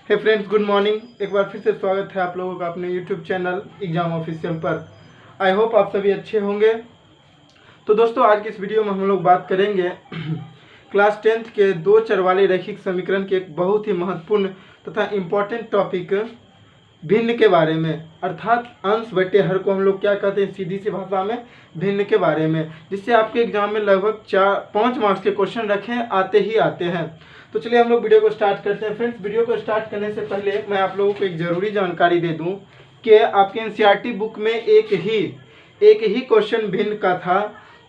हे friends, good morning. एक बार फिर से स्वागत है आप लोगों का अपने यूट्यूब चैनल एग्जाम ऑफिशियल पर। आई होप आप सभी अच्छे होंगे। तो दोस्तों, आज की इस वीडियो में हम लोग बात करेंगे क्लास 10th के दो चर वाले रैखिक समीकरण के एक बहुत ही महत्वपूर्ण तथा इम्पोर्टेंट टॉपिक भिन्न के बारे में, अर्थात अंश बटे हर को हम लोग क्या कहते हैं, सीधी सी भाषा में भिन्न के बारे में, जिससे आपके एग्जाम में लगभग 4-5 मार्क्स के क्वेश्चन रखे आते ही आते हैं। तो चलिए हम लोग वीडियो को स्टार्ट करते हैं। फ्रेंड्स, वीडियो को स्टार्ट करने से पहले मैं आप लोगों को एक ज़रूरी जानकारी दे दूं कि आपके एनसीईआरटी बुक में एक ही क्वेश्चन भिन्न का था।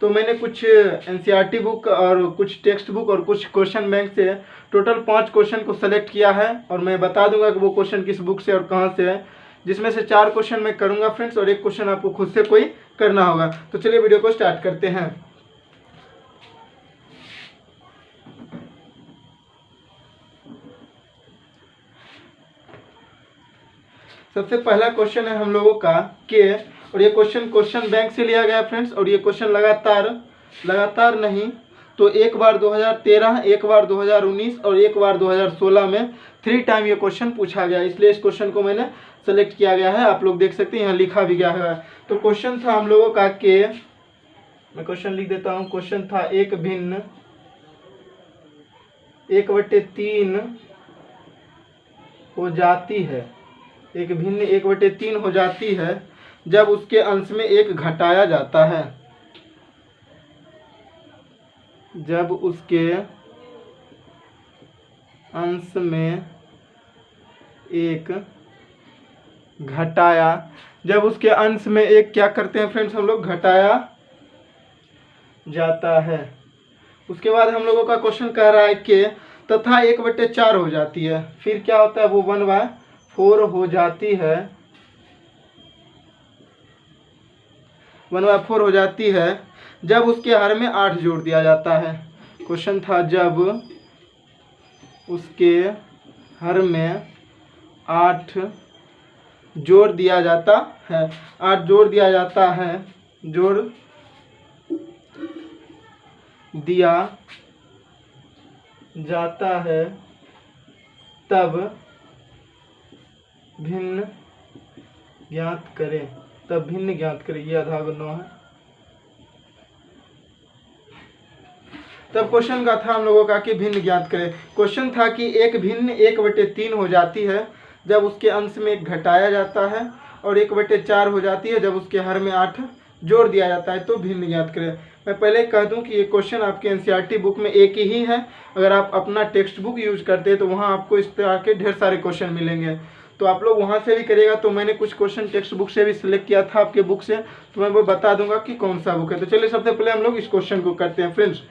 तो मैंने कुछ एनसीईआरटी बुक और कुछ टेक्स्ट बुक और कुछ क्वेश्चन बैंक से टोटल 5 क्वेश्चन को सेलेक्ट किया है, और मैं बता दूंगा कि वो क्वेश्चन किस बुक से और कहाँ से है, जिसमें से 4 क्वेश्चन मैं करूंगा फ्रेंड्स, और एक क्वेश्चन आपको खुद से कोई करना होगा। तो चलिए वीडियो को स्टार्ट करते हैं। सबसे पहला क्वेश्चन है हम लोगों का के, और ये क्वेश्चन बैंक से लिया गया फ्रेंड्स, और ये क्वेश्चन लगातार नहीं तो एक बार 2013, एक बार 2019 और एक बार 2016 में 3 टाइम ये क्वेश्चन पूछा गया, इसलिए इस क्वेश्चन को मैंने सेलेक्ट किया गया है। आप लोग देख सकते हैं यहाँ लिखा भी गया है। तो क्वेश्चन था हम लोगों का के, मैं क्वेश्चन लिख देता हूँ। क्वेश्चन था एक भिन्न 1/3 हो जाती है, एक भिन्न 1/3 हो जाती है जब उसके अंश में एक घटाया जाता है, जब उसके अंश में एक घटाया, जब उसके अंश में एक क्या करते हैं फ्रेंड्स, हम लोग घटाया जाता है। उसके बाद हम लोगों का क्वेश्चन कह रहा है कि तथा 1/4 हो जाती है, फिर क्या होता है, वो 1/4 हो जाती है, 1/4 हो जाती है जब उसके हर में 8 जोड़ दिया जाता है। क्वेश्चन था जब उसके हर में 8 जोड़ दिया जाता है, 8 जोड़ दिया जाता है, जोड़ दिया जाता है, तब भिन्न ज्ञात करें, तब भिन्न ज्ञात करें। ये आधा गुना है। तब क्वेश्चन का था हम लोगों का कि भिन्न ज्ञात करें। क्वेश्चन था कि एक भिन्न 1/3 हो जाती है जब उसके अंश में एक घटाया जाता है, और 1/4 हो जाती है जब उसके हर में 8 जोड़ दिया जाता है, तो भिन्न ज्ञात करें। मैं पहले कह दूं कि ये क्वेश्चन आपके एनसीईआरटी बुक में एक ही है। अगर आप अपना टेक्स्ट बुक यूज करते हैं तो वहाँ आपको इस तरह के ढेर सारे क्वेश्चन मिलेंगे, तो आप लोग वहाँ से भी करिएगा। तो मैंने कुछ क्वेश्चन टेक्स्ट बुक से भी सिलेक्ट किया था आपके बुक से, तो मैं वो बता दूंगा कि कौन सा बुक है। तो चलिए सबसे पहले हम लोग इस क्वेश्चन को करते हैं। फ्रेंड्स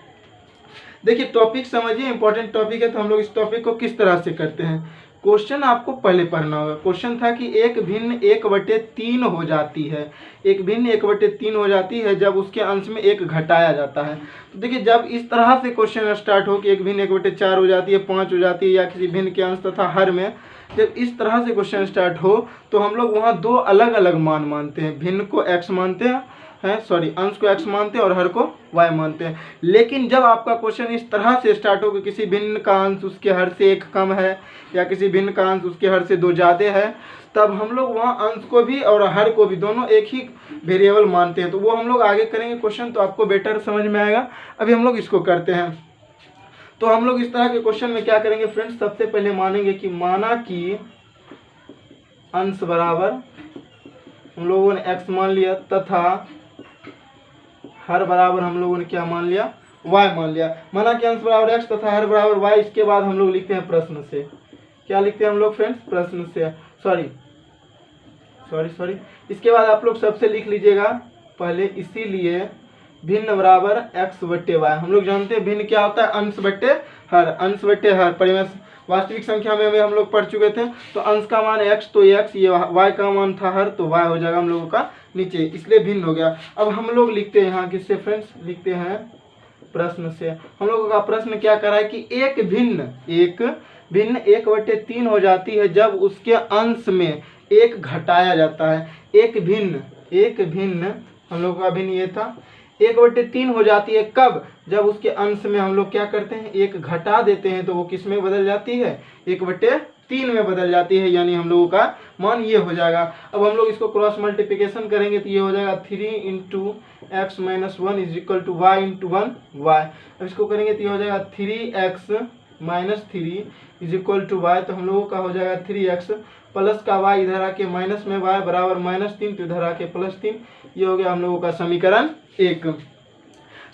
देखिए, टॉपिक समझिए, इंपॉर्टेंट टॉपिक है। तो हम लोग इस टॉपिक को किस तरह से करते हैं, क्वेश्चन आपको पहले पढ़ना होगा। क्वेश्चन था कि एक भिन्न 1/3 हो जाती है, एक भिन्न 1/3 हो जाती है जब उसके अंश में एक घटाया जाता है। तो देखिए, जब इस तरह से क्वेश्चन स्टार्ट हो कि एक भिन्न 1/4 हो जाती है, 5 हो जाती है, या किसी भिन्न के अंश तथा हर में, जब इस तरह से क्वेश्चन स्टार्ट हो तो हम लोग वहाँ 2 अलग अलग मान मानते हैं। भिन्न को x मानते हैं, अंश को x मानते हैं और हर को y मानते हैं। लेकिन जब आपका क्वेश्चन इस तरह से स्टार्ट हो कि किसी भिन्न का अंश उसके हर से 1 कम है, या किसी भिन्न का अंश उसके हर से 2 ज़्यादा है, तब हम लोग वहाँ अंश को भी और हर को भी दोनों एक ही वेरिएबल मानते हैं। तो वो हम लोग आगे करेंगे क्वेश्चन, तो आपको बेटर समझ में आएगा। अभी हम लोग इसको करते हैं। तो हम लोग इस तरह के क्वेश्चन में क्या करेंगे फ्रेंड्स, सबसे पहले मानेंगे कि माना कि अंश बराबर हम लोगों ने x मान लिया, तथा हर बराबर हम लोगों ने क्या मान लिया, y मान लिया। माना कि अंश बराबर x तथा हर बराबर y। इसके बाद हम लोग लिखते हैं प्रश्न से, क्या लिखते हैं हम लोग फ्रेंड्स, प्रश्न से, सॉरी इसके बाद आप लोग सबसे लिख लीजिएगा पहले, इसीलिए भिन्न बराबर x/y। हम लोग जानते हैं भिन्न क्या होता है, अंश बट्टे हर, अंश बट्टे हर। परिमेय वास्तविक संख्या में हम लोग पढ़ चुके थे। तो अंश का मान x, तो x, ये y का मान था हर, तो y हो जाएगा हम लोगों का नीचे, इसलिए भिन्न हो गया। अब हम लोग लिखते हैं यहाँ किससे फ्रेंड्स, लिखते हैं प्रश्न से। हम लोगों का प्रश्न क्या कर रहा है कि एक भिन्न 1/3 हो जाती है जब उसके अंश में एक घटाया जाता है। एक भिन्न हम लोग का भिन्न ये था, 1/3 हो जाती है कब, जब उसके अंश में हम लोग क्या करते हैं, एक घटा देते हैं, तो वो किस में बदल जाती है, 1/3 3 में बदल जाती है, यानी हम लोगों का मान ये हो जाएगा। अब हम लोग इसको क्रॉस मल्टीप्लिकेशन करेंगे तो ये हो जाएगा 3 into x minus 1 is equal to y into 1 y. अब इसको करेंगे तो ये हो जाएगा 3x minus 3 is equal to y. तो हम लोगों का हो जाएगा 3x प्लस का y इधर आके माइनस में y बराबर -3, तो इधर आके +3। ये हो गया हम लोगों का समीकरण 1।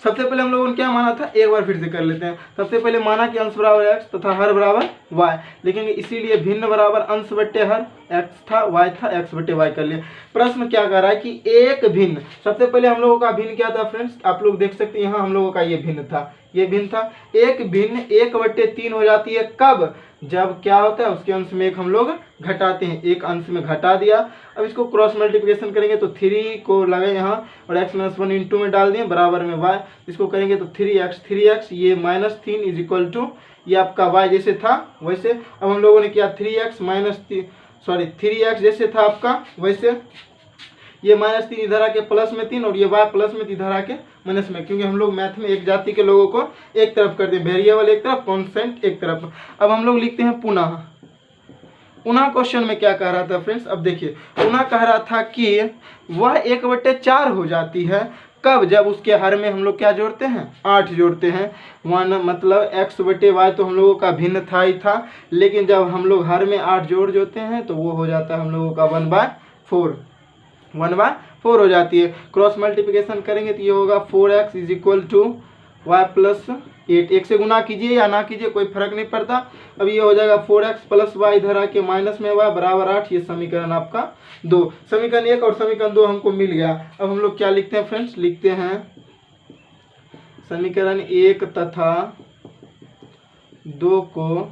सबसे पहले हम लोगों ने क्या माना था, एक बार फिर से कर लेते हैं। सबसे पहले माना कि अंश बराबर x तथा हर बराबर y, लिखेंगे इसीलिए भिन्न बराबर अंश बट्टे हर, x था y था, x बट्टे y कर लिए। प्रश्न क्या कर रहा है कि एक भिन्न, सबसे पहले हम लोगों का भिन्न क्या था फ्रेंड्स, आप लोग देख सकते हैं यहाँ हम लोगों का ये भिन्न था, ये भिन्न था। एक भिन्न 1/3 हो जाती है कब, जब क्या होता है उसके अंश में एक हम लोग घटाते हैं, एक अंश में घटा दिया। अब इसको क्रॉस मल्टीप्लिकेशन करेंगे तो 3 को लगे यहाँ और x माइनस 1 इंटू में डाल दिए बराबर में y। इसको करेंगे तो 3x ये -3 इज इक्वल टू ये आपका y जैसे था वैसे। अब हम लोगों ने किया 3x जैसे था आपका वैसे, ये -3 इधर आके प्लस में 3 और ये y प्लस में इधर आके माइनस में, क्योंकि हम लोग मैथ में एक जाति के लोगों को एक तरफ कर दें, वेरिएबल एक तरफ, कॉन्स्टेंट एक तरफ। अब हम लोग लिखते हैं पुनः क्वेश्चन में क्या कह रहा था फ्रेंड्स, अब देखिए पुनः कह रहा था कि वह 1/4 हो जाती है कब, जब उसके हर में हम लोग क्या जोड़ते हैं, 8 जोड़ते हैं। 1 मतलब x बटे वाई तो हम लोगों का भिन्न था ही था, लेकिन जब हम लोग हर में 8 जोड़ते हैं तो वो हो जाता है हम लोगों का 1/4 हो जाती है। क्रॉस मल्टीप्लिकेशन करेंगे तो ये होगा 4x is equal to y plus 8। एक से गुना कीजिए या ना कीजिए कोई फर्क नहीं पड़ता। अब ये हो जाएगा 4x प्लस वाई इधर आके माइनस में y बराबर 8। ये समीकरण आपका 2, समीकरण 1 और समीकरण 2 हमको मिल गया। अब हम लोग क्या लिखते हैं फ्रेंड्स, लिखते हैं समीकरण 1 तथा 2 को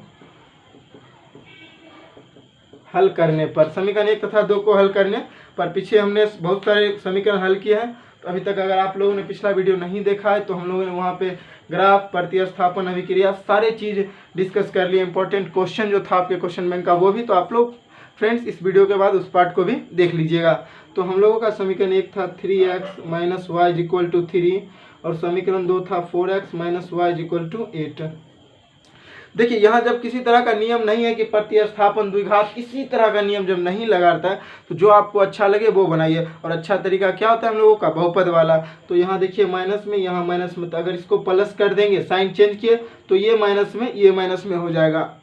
हल करने पर, समीकरण 1 तथा 2 को हल करने पर, पीछे हमने बहुत सारे समीकरण हल किए हैं। तो अभी तक अगर आप लोगों ने पिछला वीडियो नहीं देखा है तो हम लोगों ने वहाँ पे ग्राफ, प्रतिस्थापन, अभिक्रिया सारे चीज़ डिस्कस कर लिए। इंपॉर्टेंट क्वेश्चन जो था आपके क्वेश्चन बैंक का वो भी, तो आप लोग फ्रेंड्स इस वीडियो के बाद उस पार्ट को भी देख लीजिएगा। तो हम लोगों का समीकरण 1 था 3x minus y is equal to 3 और समीकरण 2 था 4x minus y is equal to 8। देखिए यहाँ जब किसी तरह का नियम नहीं है कि प्रतिस्थापन द्विघात, इसी तरह का नियम जब नहीं लगाता है तो जो आपको अच्छा लगे वो बनाइए। और अच्छा तरीका क्या होता है हम लोगों का, बहुपद वाला। तो यहाँ देखिए माइनस में, यहाँ माइनस में, तो अगर इसको प्लस कर देंगे, साइन चेंज किए तो ये माइनस में, ये माइनस में हो जाएगा।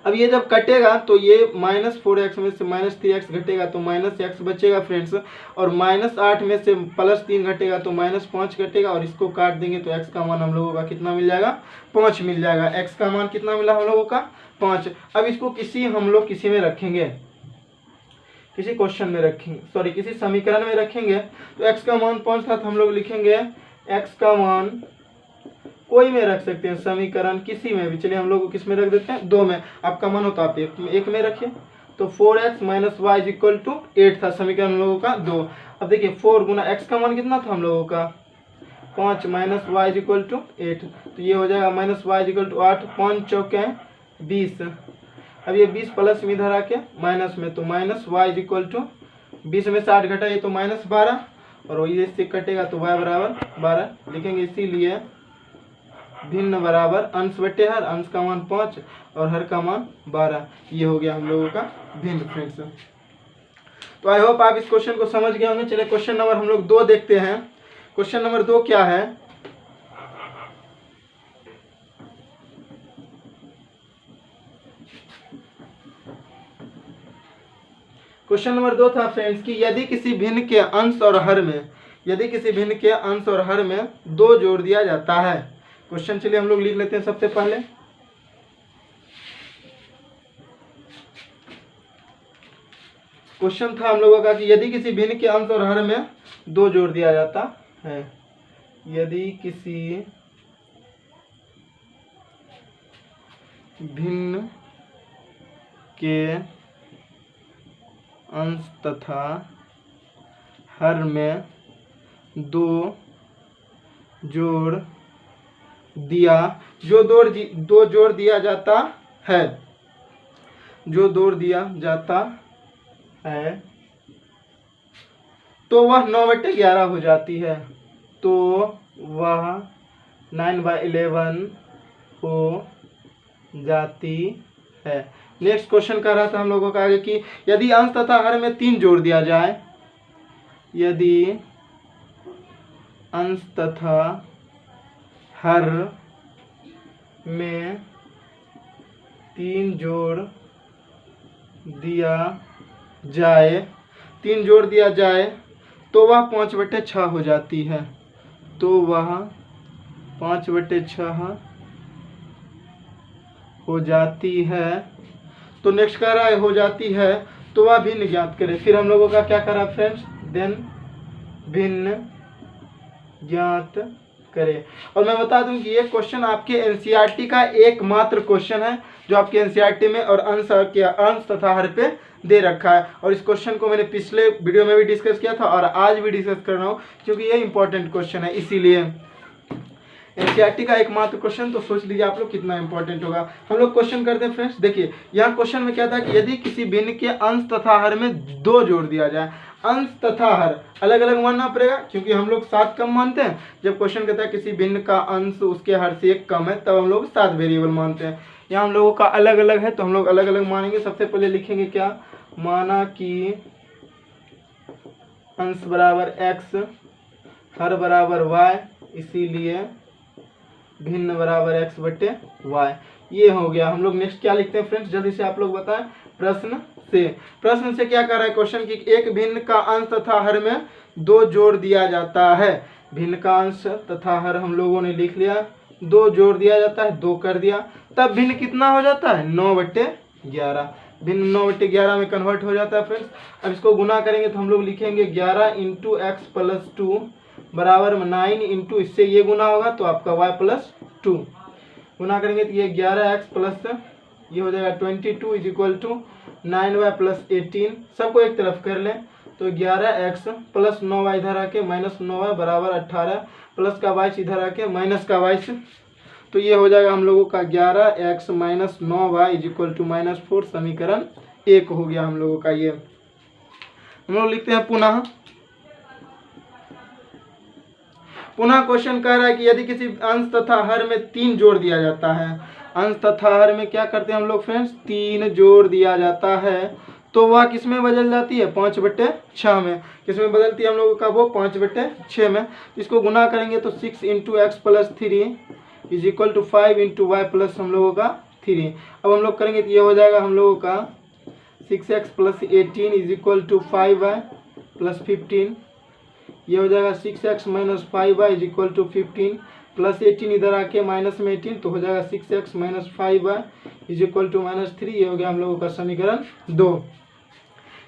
अब ये जब कटेगा तो ये -4x में से -3x घटेगा तो -x बचेगा फ्रेंड्स, और -8 में से +3 घटेगा तो -5 घटेगा, और इसको काट देंगे तो x का मान हम लोगों का कितना मिल जाएगा, 5 मिल जाएगा। x का मान कितना मिला हम लोगों का, 5। अब इसको हम लोग किसी में रखेंगे, किसी क्वेश्चन में रखेंगे, सॉरी किसी समीकरण में रखेंगे। तो x का मान 5 था तो हम लोग लिखेंगे x का मान कोई में रख सकते हैं, समीकरण किसी में भी, चलिए हम लोग किस में रख देते हैं, 2 में। आपका मन होता आप एक में रखिए। तो 4x minus y is equal to 8 था समीकरण हम लोगों का 2। अब देखिए 4 गुना x का मान कितना था हम लोगों का, 5 minus y is equal to 8, तो ये हो जाएगा minus y is equal to 8, 5 चौके 20। अब ये 20 प्लस में इधर आके माइनस में, तो minus y is equal to 20 में से 8 घटा ये तो -12, और वही से कटेगा तो y बराबर 12 लिखेंगे। इसीलिए भिन्न बराबर अंश बटे हर, अंश का मान 5 और हर का मान 12। ये हो गया हम लोगों का भिन्न फ्रेंड्स। तो आई होप आप इस क्वेश्चन को समझ गए होंगे। चलिए क्वेश्चन नंबर हम लोग 2 देखते हैं। क्वेश्चन नंबर 2 क्या है, क्वेश्चन नंबर 2 था फ्रेंड्स कि यदि किसी भिन्न के अंश और हर में, यदि किसी भिन्न के अंश और हर में 2 जोड़ दिया जाता है। क्वेश्चन चलिए हम लोग लिख लेते हैं सबसे पहले। क्वेश्चन था हम लोगों का कि यदि किसी भिन्न के अंश और हर में 2 जोड़ दिया जाता है, यदि किसी भिन्न के अंश तथा हर में 2 जोड़ दिया, जो 2 जोड़ दिया जाता है, जो जोड़ दिया जाता है तो वह 9/11 हो जाती है, तो वह 9/11 हो जाती है। नेक्स्ट क्वेश्चन कर रहा था हम लोगों का आगे कि यदि अंश तथा हर में 3 जोड़ दिया जाए, यदि अंश तथा हर में 3 जोड़ दिया जाए, 3 जोड़ दिया जाए तो वह 5/6 हो जाती है, तो वह 5/6 हो जाती है। तो नेक्स्ट कह रहा है हो जाती है तो वह भिन्न ज्ञात करें। फिर हम लोगों का क्या करा फ्रेंड्स, देन भिन्न ज्ञात करें। और मैं बता दूं कि ये क्वेश्चन आपके एनसीईआरटी का एकमात्र क्वेश्चन है जो आपके एनसीईआरटी में और अंश तथा हर पे दे रखा है। और इस क्वेश्चन को मैंने पिछले वीडियो में भी डिस्कस किया था और आज भी डिस्कस कर रहा हूँ क्योंकि ये इंपॉर्टेंट क्वेश्चन है, इसीलिए एनसीईआरटी का एकमात्र क्वेश्चन, तो सोच लीजिए आप लोग कितना इंपॉर्टेंट होगा। हम लोग क्वेश्चन करते हैं फ्रेंड्स। देखिए यहाँ क्वेश्चन में क्या था कि यदि किसी भिन्न के अंश तथा हर में 2 जोड़ दिया जाए, अंश तथा हर अलग अलग मानना पड़ेगा क्योंकि हम लोग 7 कम मानते हैं। जब क्वेश्चन कहता है किसी भिन्न का अंश उसके हर से 1 कम है तब हम लोग 7 वेरिएबल मानते हैं। यहाँ हम लोगों का अलग अलग है तो हम लोग अलग अलग मानेंगे। सबसे पहले लिखेंगे क्या, माना कि अंश बराबर x, हर बराबर y, इसीलिए भिन्न बराबर x/y। ये हो गया। हम लोग नेक्स्ट क्या लिखते हैं फ्रेंड्स, जल्दी से आप लोग बताएं। प्रश्न से क्या कर रहा है क्वेश्चन की एक भिन्न का अंश तथा हर में 2 जोड़ दिया जाता है। भिन्न का अंश तथा हर हम लोगों ने लिख लिया, 2 जोड़ दिया जाता है, 2 कर दिया, तब भिन्न कितना हो जाता है, 9/11। भिन्न 9/11 में कन्वर्ट हो जाता है फ्रेंड्स। अब इसको गुना करेंगे तो हम लोग लिखेंगे 11 × x + 2 बराबर 9 इंटू, इससे ये गुना होगा तो आपका y + 2 गुना करेंगे तो ये 11x प्लस ये हो जाएगा 22 = 9y + 18। सबको एक तरफ कर लें तो 11x प्लस 9y इधर आके -9y बराबर 18, प्लस का 22 इधर आके माइनस का 22, तो ये हो जाएगा हम लोगों का 11x - 9y = -4। समीकरण 1 हो गया हम लोगों का। ये हम लोग लिखते हैं पुनः क्वेश्चन कह रहा है कि यदि किसी अंश तथा हर में 3 जोड़ दिया जाता है, अंश तथा हर में क्या करते हैं हम लोग फ्रेंड्स, 3 जोड़ दिया जाता है तो वह किस में बदल जाती है, 5/6 में। किस में बदलती है हम लोगों का, वो 5/6 में। इसको गुना करेंगे तो 6 × x + 3 = 5 × y प्लस हम लोगों का 3। अब हम लोग करेंगे तो ये हो जाएगा हम लोगों का 6x + 18 = 5y + 15। ये हो जाएगा 6x - 5y = 15 प्लस 18 इधर आके माइनस में 18, तो हो जाएगा 6x - 5y = -3। ये हो गया हम लोगों का समीकरण 2।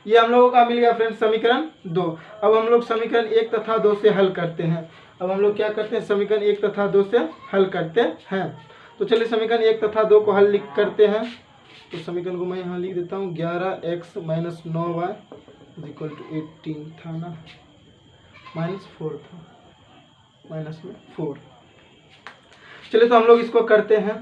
ये हम लोगों का मिल गया फ्रेंड्स समीकरण 2। अब हम लोग समीकरण 1 तथा 2 से हल करते हैं। अब हम लोग क्या करते हैं, समीकरण 1 तथा 2 से हल करते हैं। तो चलिए समीकरण 1 तथा 2 को हल करते हैं। तो समीकरण को मैं यहाँ लिख देता हूँ, 11x - 9y = 18 था ना, -4 था, -4। चलिए तो हम लोग इसको करते हैं।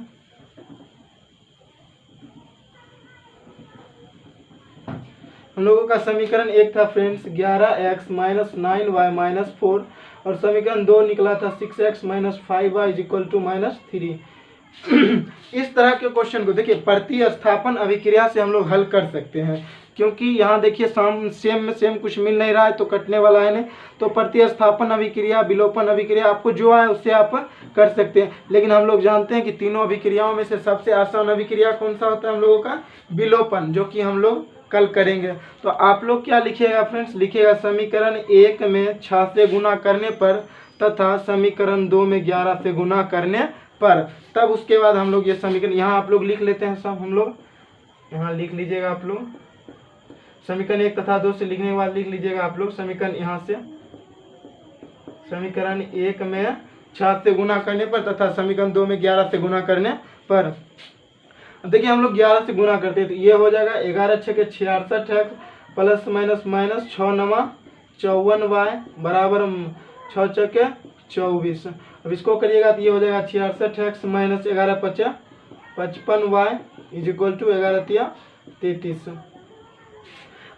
हम लोगों का समीकरण 1 था फ्रेंड्स 11x - 9y - 4 और समीकरण 2 निकला था 6x - 5y = -3। इस तरह के क्वेश्चन को देखिए प्रतिस्थापन अभिक्रिया से हम लोग हल कर सकते हैं, क्योंकि यहाँ देखिए सेम में सेम कुछ मिल नहीं रहा है तो कटने वाला है नहीं, तो प्रतिस्थापन अभिक्रिया, विलोपन अभिक्रिया, आपको जो आए उससे आप कर सकते हैं। लेकिन हम लोग जानते हैं कि तीनों अभिक्रियाओं में से सबसे आसान अभिक्रिया कौन सा होता है हम लोगों का, विलोपन, जो कि हम लोग कल करेंगे। तो आप लोग क्या लिखिएगा फ्रेंड्स, लिखिएगा समीकरण 1 में 6 से गुना करने पर तथा समीकरण 2 में 11 से गुना करने पर, तब उसके बाद हम लोग ये समीकरण यहाँ आप लोग लिख लेते हैं। सब हम लोग यहाँ लिख लीजिएगा, आप लोग समीकरण 1 तथा 2 से लिखने के बाद लिख लीजिएगा आप लोग समीकरण यहाँ से, समीकरण 1 में 6 से गुना करने पर तथा समीकरण 2 में 11 से गुना करने पर। देखिए हम लोग 11 से गुना करते हैं तो ये हो जाएगा 11 × 6 = 66x प्लस माइनस 6 × 9 = 54y बराबर 6 × 6 = 24। अब इसको करिएगा तो ये हो जाएगा 66x - 11 × 5 = 55y = 11 × 33।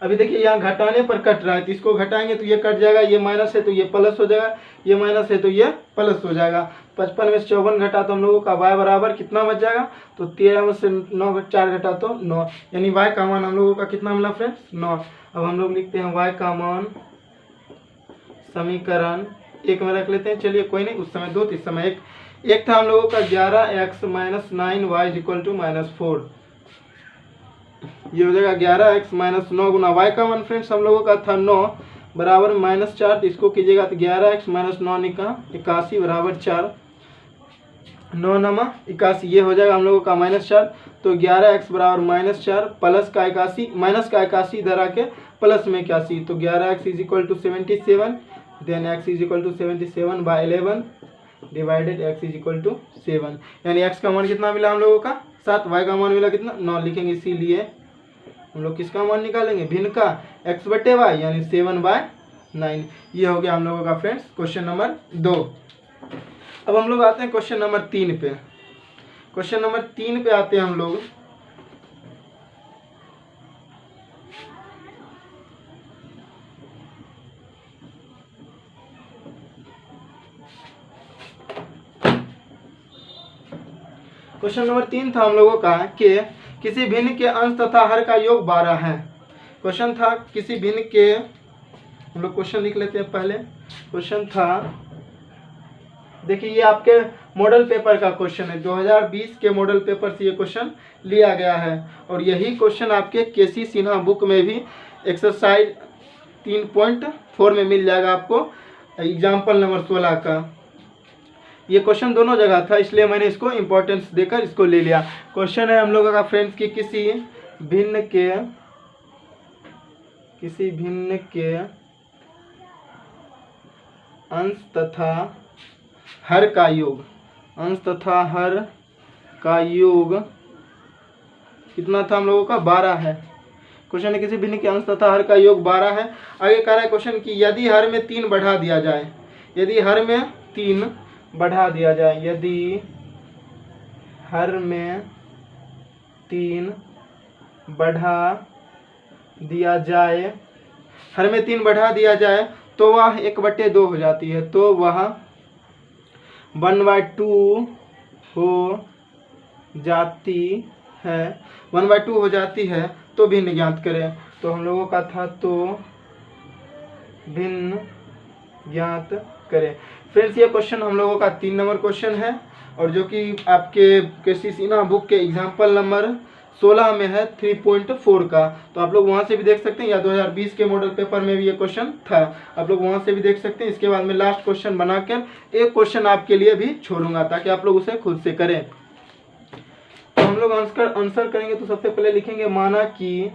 अभी देखिए यहाँ घटाने पर कट रहा है तो इसको घटाएंगे तो ये कट जाएगा, ये माइनस है तो ये प्लस हो जाएगा, ये माइनस है तो ये प्लस हो जाएगा। 55 में से 54 घटा तो हम लोगों का y बराबर कितना बच जाएगा, तो 13 में से 9 4 घटा तो 9, यानी y का मान हम लोगों का कितना मिला फ्रेंड्स, 9। अब हम लोग लिखते हैं y का मान समीकरण 1 में रख लेते हैं। चलिए कोई नहीं, उस समय 2 तो इस समय 1 था हम लोगों का 11x minus 9y equal to -4। ये हो जाएगा 11x माइनस 9 गुना y का मान फ्रेंड्स हम लोगों का था 9 बराबर -4, तो इसको कीजिएगा तो 11x माइनस 9 81 बराबर 4, 9 नमा 81, ये हो जाएगा हम लोगों का -4। तो 11x बराबर -4 प्लस का 81, माइनस का 81 इधर आके प्लस में 81, तो 11x is equal to 77, then x is equal to 77 by 11 divided x is equal to 7, यानी x का मान कितना मिला हम लोगों का 7, y का मान मिला कितना 9 लिखेंगे। इसीलिए हम लोग किसका मान निकालेंगे, भिन्न का x बटे y यानी 7/9। ये हो गया हम लोगों का फ्रेंड्स क्वेश्चन नंबर 2। अब हम लोग आते हैं क्वेश्चन नंबर 3 पे। क्वेश्चन नंबर 3 पे आते हैं हम लोग। क्वेश्चन नंबर 3 था हम लोगों का कि किसी भिन्न के अंश तथा हर का योग 12 है। क्वेश्चन था किसी भिन्न के, हम लोग क्वेश्चन लिख लेते हैं पहले। क्वेश्चन था, देखिए ये आपके मॉडल पेपर का क्वेश्चन है, 2020 के मॉडल पेपर से ये क्वेश्चन लिया गया है, और यही क्वेश्चन आपके केसी सिन्हा बुक में भी एक्सरसाइज 3.4 में मिल जाएगा आपको, एग्जाम्पल नंबर 16 का। ये क्वेश्चन दोनों जगह था, इसलिए मैंने इसको इम्पोर्टेंस देकर इसको ले लिया। क्वेश्चन है हम लोगों का फ्रेंड्स कि किसी भिन्न के अंश तथा हर का योग, अंश तथा हर का योग कितना था हम लोगों का 12 है। क्वेश्चन है किसी भिन्न के अंश तथा हर का योग 12 है। आगे कह रहा है क्वेश्चन कि यदि हर में 3 बढ़ा दिया जाए, यदि हर में 3 बढ़ा दिया जाए, यदि हर में 3 बढ़ा दिया जाए, हर में 3 बढ़ा दिया जाए तो वह 1/2 हो जाती है, तो वह 1/2 हो जाती है, 1/2 हो जाती है। तो भिन्न ज्ञात करें। तो हम लोगों का था तो भिन्न ज्ञात करें। फ्रेंड्स ये क्वेश्चन हम लोगों का 3 नंबर क्वेश्चन है, और जो कि आपके केसी सिन्हा बुक के एग्जाम्पल नंबर 16 में है 3.4 का। तो आप लोग वहाँ से भी देख सकते हैं, या 2020 के मॉडल पेपर में भी ये क्वेश्चन था, आप लोग वहाँ से भी देख सकते हैं। इसके बाद में लास्ट क्वेश्चन बनाकर एक क्वेश्चन आपके लिए भी छोड़ूंगा ताकि आप लोग उसे खुद से करें। तो हम लोग आंसर करेंगे। तो सबसे पहले लिखेंगे माना कि,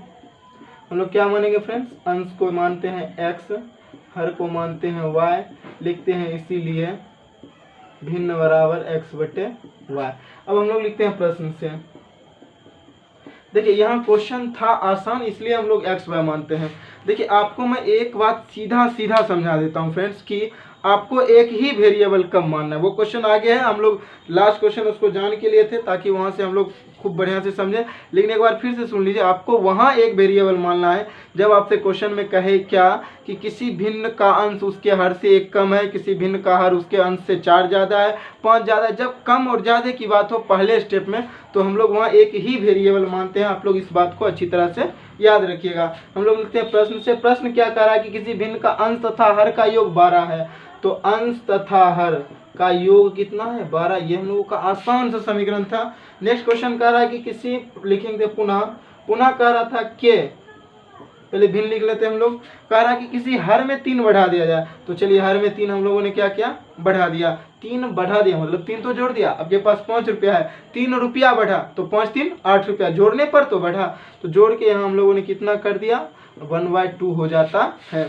हम लोग क्या मानेंगे फ्रेंड्स, अंश को मानते हैं x, हर को मानते हैं y, लिखते हैं इसीलिए भिन्न बराबर x/y। अब हम लोग लिखते हैं प्रश्न से। देखिए यहाँ क्वेश्चन था आसान, इसलिए हम लोग x/y मानते हैं। देखिए आपको मैं एक बात सीधा समझा देता हूँ फ्रेंड्स कि आपको एक ही वेरिएबल कब मानना है। वो क्वेश्चन आगे है, हम लोग लास्ट क्वेश्चन उसको जान के लिए थे ताकि वहाँ से हम लोग खूब बढ़िया से समझें। लेकिन एक बार फिर से सुन लीजिए, आपको वहाँ एक वेरिएबल मानना है जब आपसे क्वेश्चन में कहे क्या कि किसी भिन्न का अंश उसके हर से 1 कम है, किसी भिन्न का हर उसके अंश से 4 ज़्यादा है, 5 ज़्यादा है। जब कम और ज़्यादा की बात हो पहले स्टेप में, तो हम लोग वहाँ एक ही वेरिएबल मानते हैं। आप लोग इस बात को अच्छी तरह से याद रखिएगा। हम लोग लिखते हैं प्रश्न से। प्रश्न क्या कह रहा है कि किसी भिन्न का अंश तथा हर का योग 12 है। तो अंश तथा हर का योग कितना है, 12। ये हम लोगों का आसान सा समीकरण था। नेक्स्ट क्वेश्चन कह रहा है कि किसी, लिखेंगे पुनः कह रहा था कि, पहले भिन्न लिख लेते हैं हम लोग। कह रहा है कि किसी हर में 3 बढ़ा दिया जाए। तो चलिए हर में 3 हम लोगों ने क्या किया, बढ़ा दिया। 3 बढ़ा दिया मतलब 3 तो जोड़ दिया। आपके पास 5 रुपया है, 3 रुपया बढ़ा तो 5 3 8 रुपया, जोड़ने पर तो बढ़ा। तो जोड़ के यहाँ हम लोगों ने कितना कर दिया, 1/2 हो जाता है।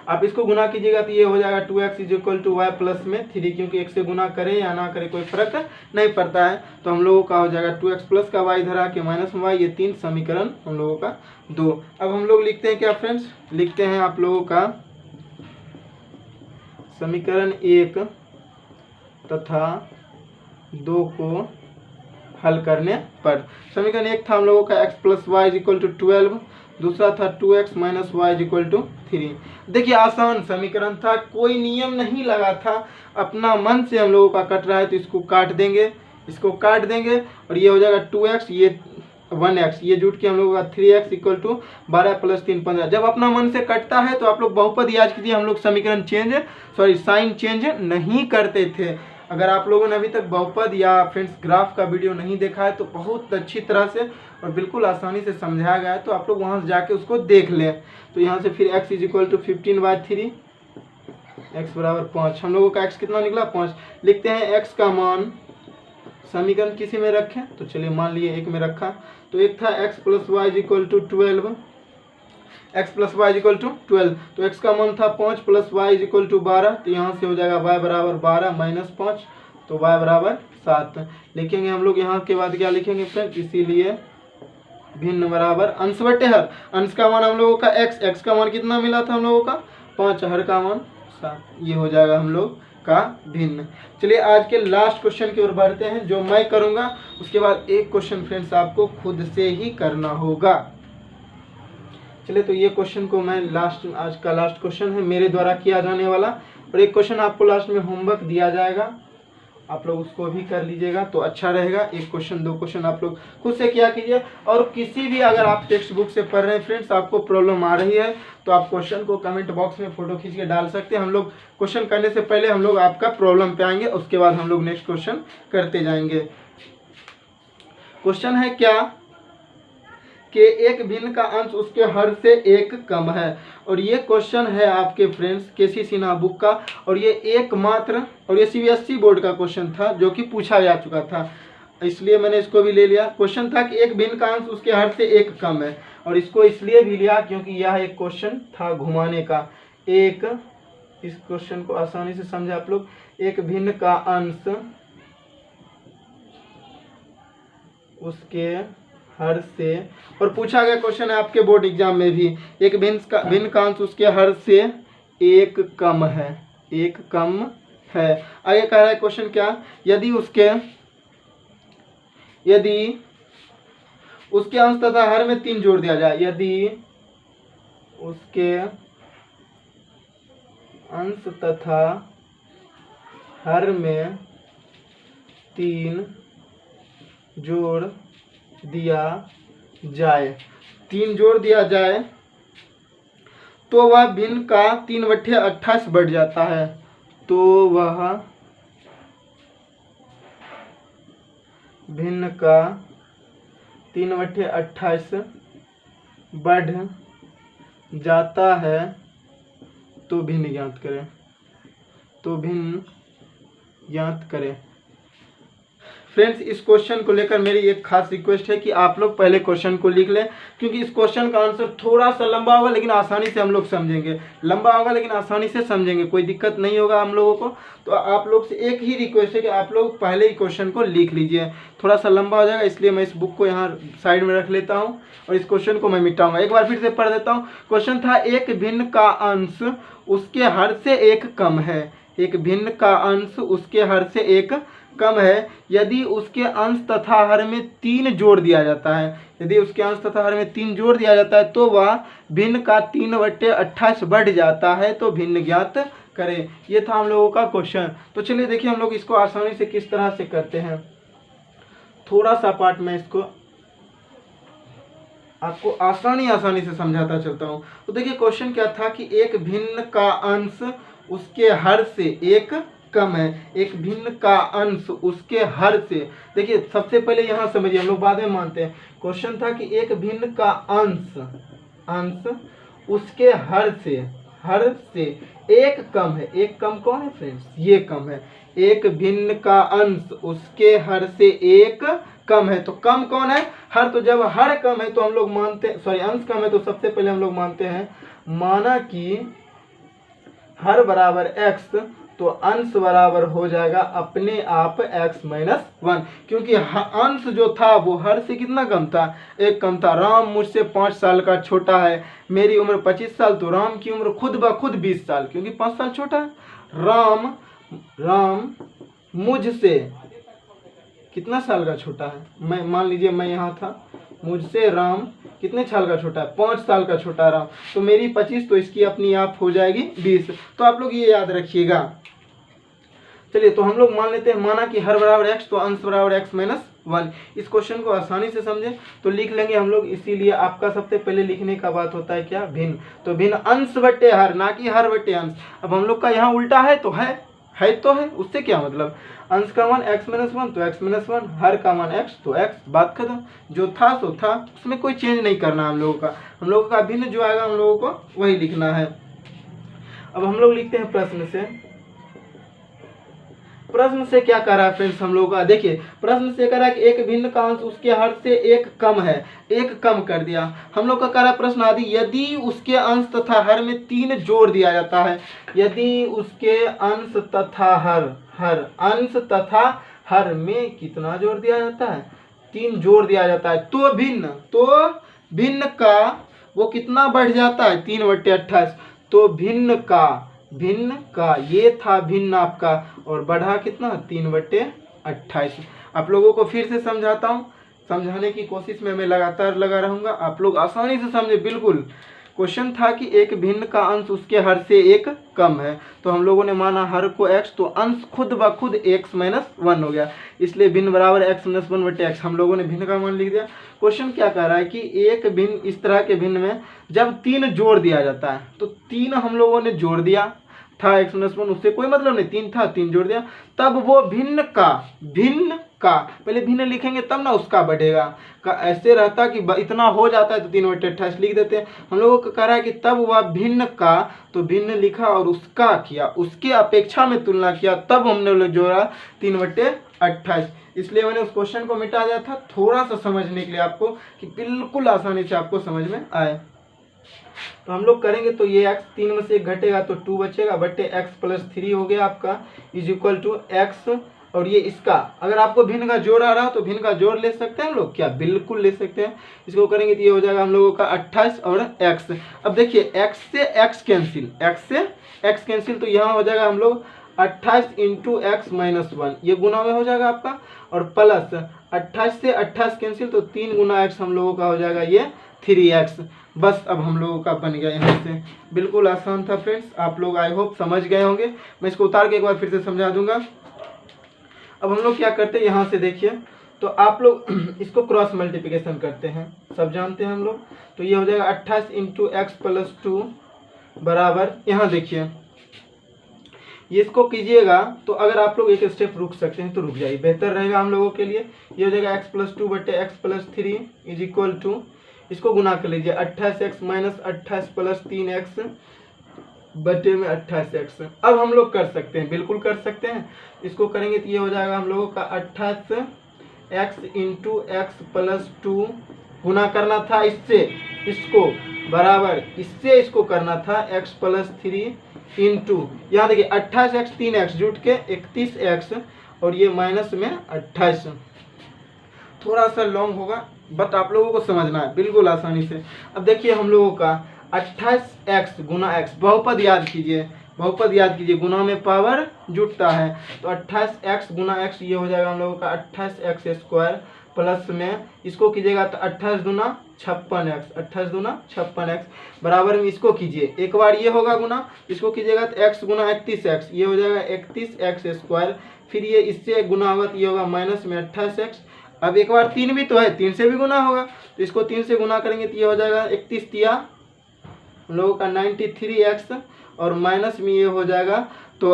आप इसको गुना कीजिएगा तो ये हो जाएगा 2x = y प्लस में 3, क्योंकि 1 से गुना करें या ना करें कोई फर्क नहीं पड़ता है। तो हम लोगों का हो जाएगा 2x प्लस का y इधर आके माइनस y, ये 3 समीकरण हम लोगों का 2। अब हम लोग लिखते हैं क्या फ्रेंड्स, लिखते हैं आप लोगों का समीकरण 1 तथा 2 को हल करने पर। समीकरण 1 था हम लोगों का x + y = 12, दूसरा था 2x minus Y equal to 3। देखिए आसान समीकरण था, कोई नियम नहीं लगा था, अपना मन से हम लोगों का कट रहा है तो इसको काट देंगे, इसको काट देंगे और ये हो जाएगा 2x, ये 1x, ये जुट के हम लोगों का 3x इक्वल टू 12 प्लस 3 15। जब अपना मन से कटता है तो आप लोग बहुपद याद कीजिए, हम लोग समीकरण साइन चेंज नहीं करते थे। अगर आप लोगों ने अभी तक बहुपद या फ्रेंड्स ग्राफ का वीडियो नहीं देखा है तो बहुत अच्छी तरह से और बिल्कुल आसानी से समझाया गया है, तो आप लोग वहाँ से जाके उसको देख लें। तो यहाँ से फिर x is equal to 15/3, x बराबर 5। हम लोगों का x कितना निकला 5। लिखते हैं x का मान, समीकरण किसी में रखें तो चलिए मान लिए एक में रखा, तो एक था x plus y equal to 12, x plus y equal to 12, तो x का मान था 5 प्लस वाई इक्वल टू 12, तो यहाँ से हो जाएगा y बराबर 12 माइनस 5, तो y बराबर 7 लिखेंगे हम लोग। यहाँ के बाद क्या लिखेंगे फ्रेंड, इसीलिए भिन्न बराबर अंश बटे हर। अंश का मान हम लोगों का x का मान कितना मिला था हम लोगों का 5, हर का मान 7, ये हो जाएगा हम लोग का भिन्न। चलिए आज के लास्ट क्वेश्चन की ओर बढ़ते हैं, जो मैं करूँगा उसके बाद एक क्वेश्चन फ्रेंड्स आपको खुद से ही करना होगा। चलिए तो ये क्वेश्चन को मैं आज का लास्ट क्वेश्चन है मेरे द्वारा किया जाने वाला, और एक क्वेश्चन आपको लास्ट में होमवर्क दिया जाएगा, आप लोग उसको भी कर लीजिएगा तो अच्छा रहेगा। एक क्वेश्चन 2 क्वेश्चन आप लोग खुद से किया कीजिए, और किसी भी अगर आप टेक्स्ट बुक से पढ़ रहे हैं फ्रेंड्स, आपको प्रॉब्लम आ रही है तो आप क्वेश्चन को कमेंट बॉक्स में फोटो खींच के डाल सकते हैं। हम लोग क्वेश्चन करने से पहले हम लोग आपका प्रॉब्लम पे आएंगे, उसके बाद हम लोग नेक्स्ट क्वेश्चन करते जाएंगे। क्वेश्चन है क्या कि एक भिन्न का अंश उसके हर से एक कम है, और ये क्वेश्चन है आपके फ्रेंड्स केसी सिन्हा बुक का, और ये एकमात्र और ये सीबीएसई बोर्ड का क्वेश्चन था जो कि पूछा जा चुका था, इसलिए मैंने इसको भी ले लिया। क्वेश्चन था कि एक भिन्न का अंश उसके हर से एक कम है, और इसको इसलिए भी लिया क्योंकि यह एक क्वेश्चन था घुमाने का। इस क्वेश्चन को आसानी से समझे आप लोग, एक भिन्न का अंश उसके हर से, और पूछा गया क्वेश्चन है आपके बोर्ड एग्जाम में भी, एक भिन्न का अंश उसके हर से एक कम है, एक कम है। आगे कह रहा है क्वेश्चन क्या, यदि उसके अंश तथा हर में 3 जोड़ दिया जाए, यदि उसके अंश तथा हर में 3 जोड़ दिया जाए, 3 जोड़ दिया जाए तो वह भिन्न का 3/28 बढ़ जाता है, तो वह भिन्न का 3/28 बढ़ जाता है, तो भिन्न ज्ञात करें, तो भिन्न ज्ञात करें। फ्रेंड्स इस क्वेश्चन को लेकर मेरी एक खास रिक्वेस्ट है कि आप लोग पहले क्वेश्चन को लिख लें, क्योंकि इस क्वेश्चन का आंसर थोड़ा सा लंबा होगा लेकिन आसानी से हम लोग समझेंगे, लंबा होगा लेकिन आसानी से समझेंगे, कोई दिक्कत नहीं होगा हम लोगों को। तो आप लोग से एक ही रिक्वेस्ट है कि आप लोग पहले ही क्वेश्चन को लिख लीजिए, थोड़ा सा लंबा हो जाएगा इसलिए मैं इस बुक को यहाँ साइड में रख लेता हूँ और इस क्वेश्चन को मैं मिटाऊंगा। एक बार फिर से पढ़ देता हूँ। क्वेश्चन था एक भिन्न का अंश उसके हर से एक कम है, एक भिन्न का अंश उसके हर से एक कम है, यदि उसके अंश तथा हर में 3 जोड़ दिया जाता है, यदि उसके अंश तथा हर में 3 जोड़ दिया जाता है तो वह भिन्न का 3/28 बढ़ जाता है, तो भिन्न ज्ञात करें। ये था हम लोगों का क्वेश्चन। तो चलिए देखिए हम लोग इसको आसानी से किस तरह से करते हैं, थोड़ा सा पार्ट में इसको आपको आसानी से समझाता चलता हूँ। तो देखिए क्वेश्चन क्या था कि एक भिन्न का अंश उसके हर से एक कम है, एक भिन्न का अंश उसके हर से। देखिए सबसे पहले यहाँ समझिए, हम लोग बाद में मानते हैं। क्वेश्चन था कि एक भिन्न का अंश उसके हर से एक कम है। एक कम कौन है फ्रेंड्स, ये कम है। एक भिन्न का अंश उसके हर से एक कम है, तो कम कौन है, हर। तो जब हर कम है तो हम लोग मानते, अंश कम है तो सबसे पहले हम लोग मानते हैं, माना कि हर बराबर x, तो अंश बराबर हो जाएगा अपने आप x - 1, क्योंकि अंश जो था वो हर से कितना कम था, एक कम था। राम मुझसे 5 साल का छोटा है, मेरी उम्र 25 साल, तो राम की उम्र खुद ब खुद 20 साल, क्योंकि 5 साल छोटा है। राम मुझसे कितना साल का छोटा है, मैं मान लीजिए मैं यहाँ था, मुझसे राम कितने साल का छोटा है, 5 साल का छोटा रहा, तो मेरी 25 तो इसकी अपनी आप हो जाएगी 20। तो आप लोग ये याद रखिएगा। चलिए तो हम लोग मान लेते हैं, माना कि हर बराबर x तो अंश बराबर x माइनस 1। इस क्वेश्चन को आसानी से समझे तो लिख लेंगे हम लोग। इसीलिए आपका सबसे पहले लिखने का बात होता है क्या, भिन्न। तो भिन्न अंश बटे हर, ना कि हर बटे अंश। अब हम लोग का यहाँ उल्टा है तो है तो है, उससे क्या मतलब, अंश का मान x माइनस 1 तो x माइनस 1, हर का मान x तो x, बात खत्म। जो था सो था, उसमें कोई चेंज नहीं करना हम लोगों का। हम लोगों का भिन्न जो आएगा हम लोगों को वही लिखना है। अब हम लोग लिखते हैं प्रश्न से। प्रश्न से क्या कह रहा है फ्रेंड्स हम लोगों का, देखिए प्रश्न से कह रहा है कि एक भिन्न का अंश उसके हर से एक कम है, एक कम कर दिया। हम लोग का कह रहा है प्रश्न आदि, यदि उसके अंश तथा हर में 3 जोड़ दिया जाता है, यदि उसके अंश तथा अंश तथा हर में कितना जोड़ दिया जाता है, 3 जोड़ दिया जाता है, तो भिन्न का वो कितना बढ़ जाता है, 3/28। तो भिन्न का ये था भिन्न आपका, और बढ़ा कितना, 3/28। आप लोगों को फिर से समझाता हूँ, समझाने की कोशिश में मैं लगातार लगा रहूँगा, आप लोग आसानी से समझे बिल्कुल। क्वेश्चन था कि एक भिन्न का अंश उसके हर से एक कम है, तो हम लोगों ने माना हर को x, तो अंश खुद ब खुद x माइनस 1 हो गया, इसलिए भिन्न बराबर x माइनस 1/x। हम लोगों ने भिन्न का मान लिख दिया। क्वेश्चन क्या कह रहा है कि एक भिन्न, इस तरह के भिन्न में जब 3 जोड़ दिया जाता है, तो 3 हम लोगों ने जोड़ दिया था x माइनस 1, उससे कोई मतलब नहीं, 3 था 3 जोड़ दिया, तब वो भिन्न का पहले भिन्न लिखेंगे तब ना उसका बढ़ेगा का, ऐसे रहता कि इतना हो जाता है तो 3/28 लिख देते हैं। हम लोगों को कह रहा है कि तब वह भिन्न का, तो भिन्न लिखा और उसका किया, उसके अपेक्षा में तुलना किया, तब हमने लोग जोड़ा 3/28। इसलिए मैंने उस क्वेश्चन को मिटा दिया था, थोड़ा सा समझने के लिए आपको, कि बिल्कुल आसानी से आपको समझ में आए। तो हम लोग करेंगे तो ये x 3 में से 1 घटेगा तो 2 बचेगा, बटे x प्लस 3 हो गया आपका, इज इक्वल टू x, और ये इसका, अगर आपको भिन्न का जोड़ आ रहा हो तो भिन्न का जोड़ ले सकते हैं हम लोग, क्या बिल्कुल ले सकते हैं। इसको करेंगे तो ये हो जाएगा हम लोगों का 28 और x। अब देखिए x से x कैंसिल, तो यहाँ हो जाएगा हम लोग 28 इंटू x माइनस 1, ये गुना में हो जाएगा आपका, और प्लस 28 से 28 कैंसिल, तो 3 गुना x हम लोगों का हो जाएगा ये 3x। बस अब हम लोगों का बन गया यहाँ से। बिल्कुल आसान था फ्रेंड्स, आप लोग आई होप समझ गए होंगे। मैं इसको उतार के एक बार फिर से समझा दूंगा। अब हम लोग क्या करते हैं, यहाँ से देखिए, तो आप लोग इसको क्रॉस मल्टीप्लिकेशन करते हैं, सब जानते हैं हम लोग। तो ये हो जाएगा 28 इंटू एक्स प्लस 2 बराबर, यहाँ देखिए ये इसको कीजिएगा, तो अगर आप लोग एक स्टेप रुक सकते हैं तो रुक जाइए, बेहतर रहेगा हम लोगों के लिए। ये हो जाएगा x प्लस 2 बटे x plus 3 is equal to, इसको गुना कर लीजिए, 28x माइनस 28 प्लस 3x बटे में 28x। अब हम लोग कर सकते हैं, बिल्कुल कर सकते हैं। इसको करेंगे तो ये हो जाएगा हम लोगों का 28x इंटू एक्स प्लस 2, गुना करना था इससे इसको, बराबर इससे इसको करना था x प्लस 3 इंटू, यहाँ देखिए 28x 3x जुट के 31x, और ये माइनस में 28। थोड़ा सा लॉन्ग होगा बट आप लोगों को समझना है बिल्कुल आसानी से। अब देखिए हम लोगों का 28x गुना x, बहुपद याद कीजिए, बहुपद याद कीजिए, गुना में पावर जुटता है, तो 28x गुना x, ये हो जाएगा हम लोगों का 28x स्क्वायर, प्लस में इसको कीजिएगा तो 28 दूना 56x, 28 दूना 56x, बराबर में इसको कीजिए, एक बार ये होगा गुना, इसको कीजिएगा तो x गुना 31x, ये हो जाएगा 31x स्क्वायर, फिर ये इससे गुना होगा तो ये होगा माइनस में 28x। अब एक बार 3 भी तो है, 3 से भी गुना होगा, तो इसको 3 से गुना करेंगे तो ये हो जाएगा 31 तिया हम लोगों का 93x, और माइनस में ये हो जाएगा तो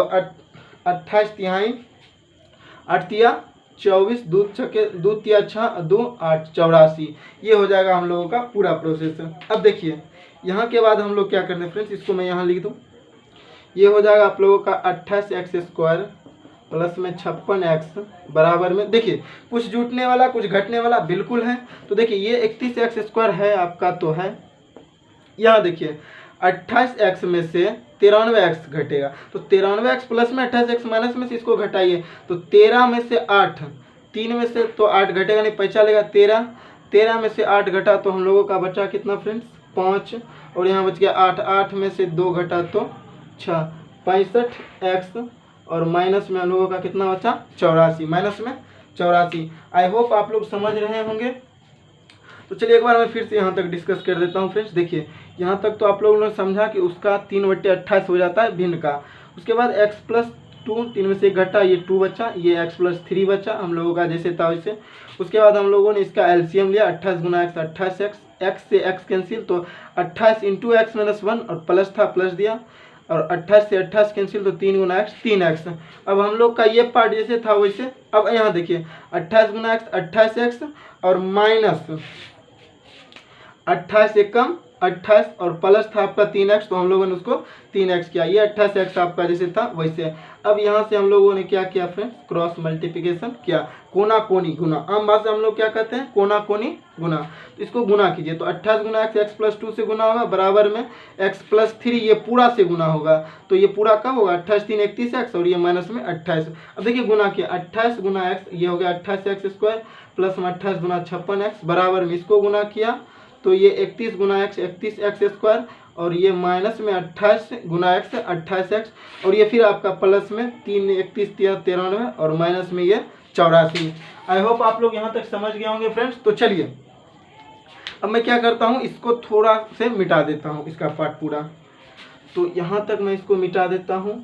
28 तिहाई 8 तिया 24, दो तिया 6 2 8 84, ये हो जाएगा हम लोगों का पूरा प्रोसेस। अब देखिए यहाँ के बाद हम लोग क्या करते हैं फ्रेंड्स, इसको मैं यहाँ लिख दूँ, ये हो जाएगा आप लोगों का 28x स्क्वायर प्लस में 56x, बराबर में देखिए कुछ जुटने वाला कुछ घटने वाला बिल्कुल है। तो देखिए ये 31x स्क्वायर है आपका, तो है, यहाँ देखिए 28x में से 93x घटेगा, तो 93x प्लस में 28x माइनस में से इसको घटाइए, तो 13 में से 8, 3 में से तो 8 घटेगा नहीं, पैसा लेगा 13, 13 में से 8 घटा तो हम लोगों का बचा कितना फ्रेंड्स 5, और यहाँ बच गया 8, 8 में से 2 घटा तो 6, 65x, और माइनस में हम लोगों का कितना बचा 84, माइनस में 84। आई होप आप लोग समझ रहे होंगे। तो चलिए एक बार मैं फिर से यहाँ तक डिस्कस कर देता हूँ फ्रेंड्स। देखिए यहाँ तक तो आप लोगों ने समझा कि उसका 3/28 हो जाता है भिन्न का। उसके बाद x+2, 3 में से 1 घटा, ये 2 बचा, ये x+3 बचा हम लोगों का जैसे था वैसे। उसके बाद हम लोगों ने इसका एलसीएम लिया, 28 गुना x 28x, x से x कैंसिल, तो 28 इंटू x माइनस 1 और प्लस था प्लस दिया, और 28 से 28 कैंसिल, तो 3 गुना x 3x। अब हम लोग का ये पार्ट जैसे था वैसे। अब यहाँ देखिए 28 गुना x 28x और माइनस 28 से कम 28 और प्लस था आपका 3x, तो हम लोगों ने उसको 3x किया। ये 28x आपका जैसे था वैसे। अब यहाँ से हम लोगों ने क्या किया फ्रेंड्स, क्रॉस मल्टीप्लिकेशन किया, कोना कोनी गुना। आम बात से हम लोग क्या कहते हैं, कोना कोनी गुना। तो इसको गुना कीजिए, तो 28 गुना x x+2 से गुना होगा, बराबर में x+3 ये पूरा से गुना होगा। तो ये पूरा कब होगा, 28 3 31x और ये माइनस में 28। अब देखिए गुना किया, 28 गुना x ये हो गया 28x² प्लस में 28 गुना 56x, बराबर में इसको गुना किया तो ये 31 गुना x 31x², और ये माइनस में 28 गुना x 28x, और ये फिर आपका प्लस में 3 31 93 और माइनस में ये 84। आई होप आप लोग यहाँ तक समझ गए होंगे फ्रेंड्स। तो चलिए अब मैं क्या करता हूँ, इसको थोड़ा से मिटा देता हूँ इसका पार्ट पूरा। तो यहाँ तक मैं इसको मिटा देता हूँ,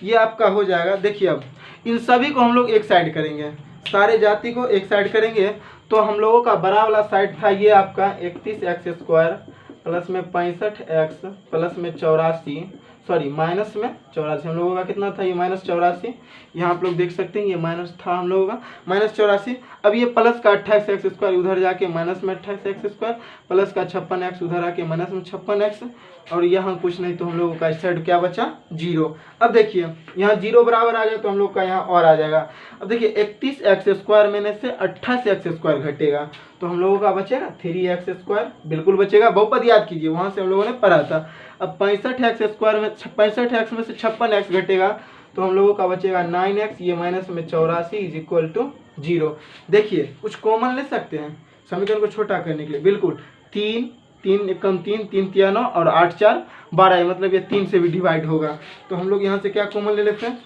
ये आपका हो जाएगा। देखिए अब इन सभी को हम लोग एक साइड करेंगे, सारे जाति को एक साइड करेंगे। तो हम लोगों का बड़ा वाला साइड था ये आपका 31x² प्लस में 65x प्लस में 84, सॉरी माइनस में 84। हम लोगों का कितना था, ये -84। यहाँ आप लोग देख सकते हैं ये माइनस था हम लोगों का -84। अब ये प्लस का 28x² उधर जाके माइनस में 28x² प्लस का 56x उधर आके माइनस में 56x, और यहाँ कुछ नहीं, तो हम लोगों का इस साइड क्या बचा, 0। अब देखिए यहाँ 0 बराबर आ गया, तो हम लोग का यहाँ और आ जाएगा। अब देखिए 31x² में से 28x² घटेगा, तो हम लोगों का बचेगा 3x², बिल्कुल बचेगा। बहुपद याद कीजिए, वहाँ से हम लोगों ने पढ़ा था। अब 65x² में 65x में से 56x घटेगा, तो हम लोगों का बचेगा 9x, ये माइनस में 84 इज इक्वल टू 0। देखिए कुछ कॉमन ले सकते हैं समीकरण को छोटा करने के लिए, बिल्कुल 3 3 एकम 3 3 तिया 9 और 8 4 12, मतलब ये 3 से भी डिवाइड होगा। तो हम लोग यहाँ से क्या कॉमन ले लेते हैं,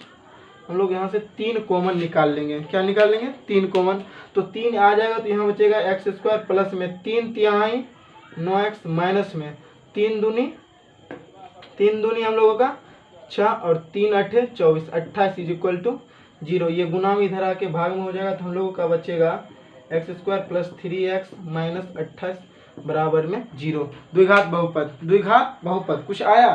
हम लोग यहाँ से 3 कॉमन निकाल लेंगे। क्या निकाल लेंगे, 3 कॉमन। तो 3 आ जाएगा, तो यहाँ बचेगा x² प्लस में 3 तिहाई 9x माइनस में 3 दूनी हम लोगों का 6 और 3 8 24 28 इज इक्वल टू 0। ये गुना में इधर आके भाग में हो जाएगा, तो हम लोगों का बचेगा x² प्लस 3x माइनस 28 बराबर में 0। द्विघात बहुपद कुछ आया,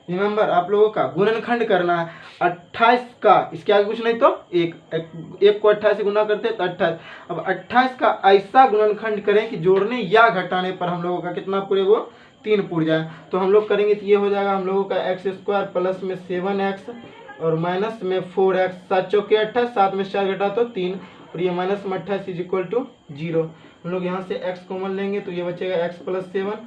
रिमेंबर आप लोगों का गुणनखंड करना है 28 का, इसके आगे कुछ नहीं तो एक को 28 से गुना करते हैं तो 28। अब 28 का ऐसा गुणनखंड करें कि जोड़ने या घटाने पर हम लोगों का कितना पूरे, वो 3 पूर जाए। तो हम लोग करेंगे तो ये हो जाएगा हम लोगों का x² प्लस में 7x और माइनस में 4x, 7 चौके 28, 7 में 4 घटा तो 3, और ये माइनस में 28 इज इक्वल टू 0। हम लोग यहाँ से x कॉमन लेंगे, तो ये बचेगा x प्लस 7,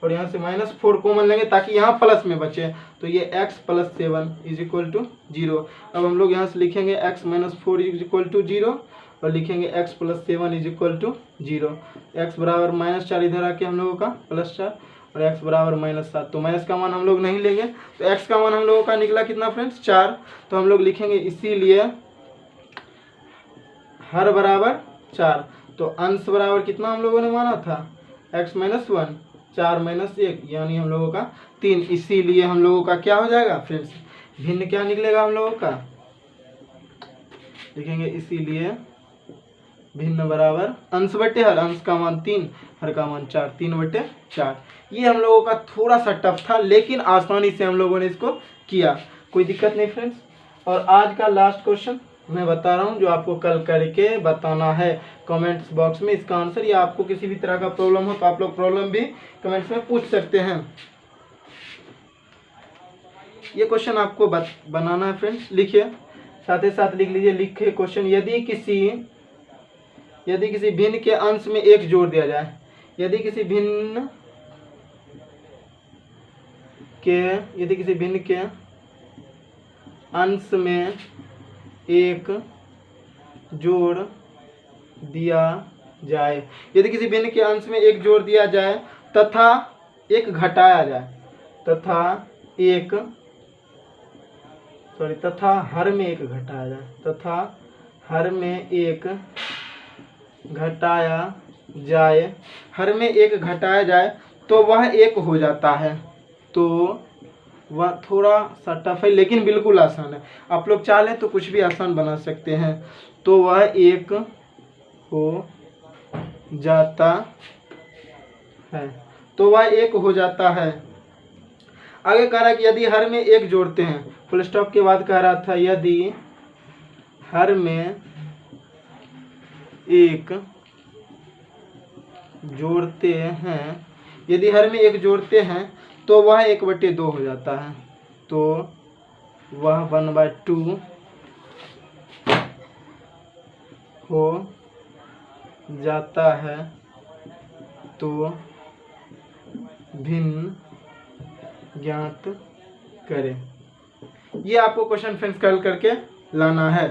और यहाँ से -4 कॉमन लेंगे ताकि यहाँ प्लस में बचे, तो ये x plus 7 is equal to 0। अब हम लोग यहाँ से लिखेंगे x minus 4 is equal to 0, और लिखेंगे x plus 7 is equal to 0। x बराबर -4 इधर आके हम लोगों का +4, और x बराबर -7। तो माइनस का मान हम लोग नहीं लेंगे, तो x का मान हम लोगों का निकला कितना फ्रेंड्स, 4। तो हम लोग लिखेंगे इसीलिए हर बराबर 4। तो अंश बराबर कितना हम लोगों ने माना था, x माइनस 1, 4 माइनस 1 यानी हम लोगों का 3। इसीलिए हम लोगों का क्या हो जाएगा फ्रेंड्स, भिन्न क्या निकलेगा हम लोगों का, लिखेंगे इसीलिए भिन्न बराबर अंश बटे हर, अंश का मान 3, हर का मान 4, 3/4। ये हम लोगों का थोड़ा सा टफ था, लेकिन आसानी से हम लोगों ने इसको किया, कोई दिक्कत नहीं फ्रेंड्स। और आज का लास्ट क्वेश्चन मैं बता रहा हूँ, जो आपको कल करके बताना है कमेंट्स बॉक्स में इसका आंसर, या आपको किसी भी तरह का प्रॉब्लम हो तो आप लोग प्रॉब्लम भी कमेंट्स में पूछ सकते हैं। ये क्वेश्चन आपको बनाना है फ्रेंड्स, लिखिए, साथ ही साथ लिख लीजिए, लिखे क्वेश्चन, यदि किसी भिन्न के अंश में 1 जोड़ दिया जाए, यदि किसी भिन्न के अंश में 1 जोड़ दिया जाए, यदि किसी भिन्न के अंश में 1 जोड़ दिया जाए तथा 1 घटाया जाए, तथा हर में 1 घटाया जाए, तथा हर में 1 घटाया जाए, हर में एक घटाया जाए तो वह एक हो जाता है। तो वह थोड़ा सा टफ है लेकिन बिल्कुल आसान है। आप लोग चाहें तो कुछ भी आसान बना सकते हैं। तो वह एक हो जाता है, तो वह एक हो जाता है। आगे कह रहा है कि यदि हर में एक जोड़ते हैं, फुल स्टॉप के बाद कह रहा था यदि हर में एक जोड़ते हैं, यदि हर में एक जोड़ते हैं तो वह 1/2 हो जाता है। तो वह 1/2 हो जाता है। तो भिन्न ज्ञात करें। ये आपको क्वेश्चन फ्रेंड्स कल करके लाना है।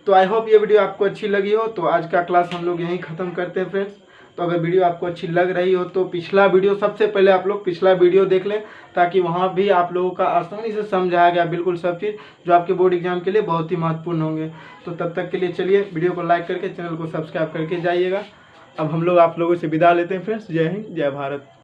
तो आई होप ये वीडियो आपको अच्छी लगी हो। तो आज का क्लास हम लोग यहीं ख़त्म करते हैं फ्रेंड्स। तो अगर वीडियो आपको अच्छी लग रही हो तो पिछला वीडियो, सबसे पहले आप लोग पिछला वीडियो देख लें, ताकि वहाँ भी आप लोगों का आसानी से समझाया गया बिल्कुल सब चीज़ जो आपके बोर्ड एग्जाम के लिए बहुत ही महत्वपूर्ण होंगे। तो तब तक के लिए चलिए वीडियो को लाइक करके चैनल को सब्सक्राइब करके जाइएगा। अब हम लोग आप लोगों से विदा लेते हैं फ्रेंड्स। जय हिंद, जय भारत।